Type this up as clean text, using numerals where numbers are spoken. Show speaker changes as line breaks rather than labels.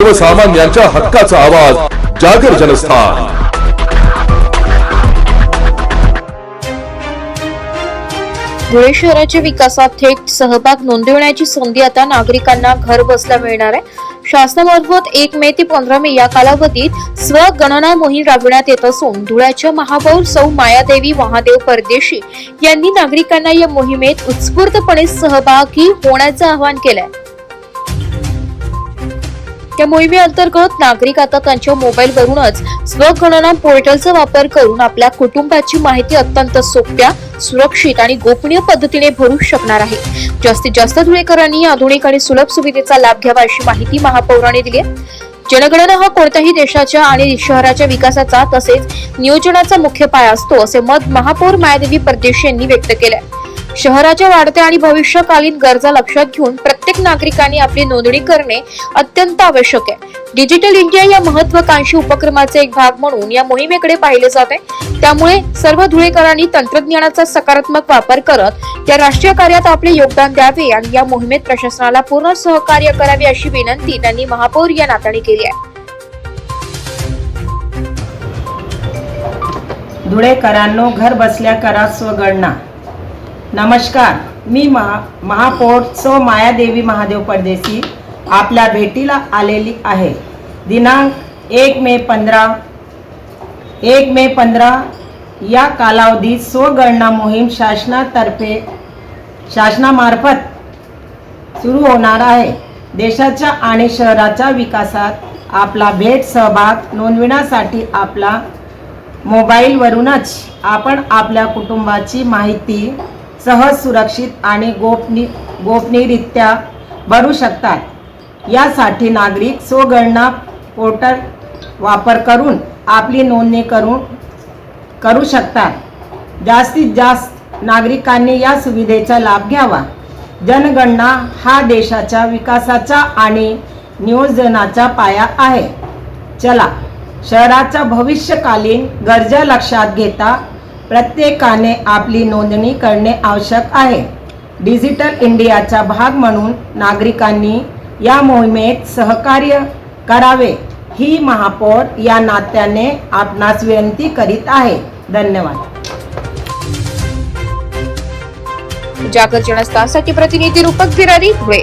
सर्वसामान्यांच्या हक्काचा आवाज जागर जनस्थान।
धुळे शहराच्या विकासात थेट सहभाग नोंदवण्याची संधी आता नागरिकांना घर बसल्या मिळणार आहे। शासनामार्फत 1 मे ते 15 मे या कालावधीत स्वगणना मोहीम राबविण्यात येत असून धुळ्याच्या महापौर सौ मायादेवी महादेव परदेशी यांनी नागरिकांना या मोहिमेत उत्स्फूर्तपणे सहभागी होण्याचे आवाहन केले आहे। या मोहिमेअंतर्गत नागरिक आता त्यांच्या मोबाईलवरूनच स्वगणना पोर्टलचा वापर करून आपल्या कुटुंबाची माहिती अत्यंत सोप्या, सुरक्षित आणि गोपनीय पद्धतीने भरू शकणार आहे। जास्तीत जास्त धुळेकरांनी आधुनिक आणि सुलभ सुविधेचा लाभ घ्यावा अशी माहिती महापौरांनी दिली आहे। जनगणना हा कोणत्याही देशाच्या आणि शहराच्या विकासाचा तसेच नियोजनाचा मुख्य पाया असतो असे मत महापौर मायादेवी परदेशी यांनी व्यक्त केले आहे। शहराच्या वाढत्या आणि भविष्यकालीन गरजा लक्षात घेऊन प्रत्येक नागरिकांनी आपली नोंदणी करणे अत्यंत आवश्यक आहे। डिजिटल इंडिया या महत्त्वाकांक्षी उपक्रमाचा एक भाग म्हणून या मोहिमेकडे पाहिले जाते। त्यामुळे सर्व धुळेकरांनी तंत्रज्ञानाचा सकारात्मक वापर करत या राष्ट्रीय कार्यात आपले योगदान द्यावे आणि या मोहिमेत प्रशासनाला पूर्ण सहकार्य करावे अशी विनंती त्यांनी महापौर या नात्याने केली आहे।
धुळेकरांनो, घर बसल्या करा स्वगणना। नमस्कार, मी महापौर सौ मायादेवी महादेव परदेशी आपल्या भेटीला आलेली आहे। दिनांक 1 मे 15 या कालावधीत स्वगणना मोहीम शासनामार्फत सुरू होणार आहे। देशाच्या आणि शहराच्या विकासात आपला सहभाग नोंदविण्यासाठी आपला मोबाईलवरूनच आपण आपल्या कुटुंबाची माहिती सहज, सुरक्षित आणि गोपनीयरित्या भरू शकतात। यासाठी नागरिक स्वगणना पोर्टल वापर करून आपली नोंदणी करू शकतात। जास्तीत जास्त नागरिकांनी या सुविधेचा लाभ घ्यावा। जनगणना हा देशाच्या विकासाचा आणि नियोजनाचा पाया आहे। चला, शहराच्या भविष्यकालीन गरजा लक्षात घेता प्रत्येकाने आपली नोंदणी करणे आवश्यक आहे। डिजिटल इंडियाचा भाग म्हणून नागरिकांनी या मोहिमेत सहकार्य करावे ही महापौर या नात्याने आपणास विनंती करीत आहे। धन्यवाद।
जागर जनस्थानसाठी प्रतिनिधी रूपक बिरारी, धुळे।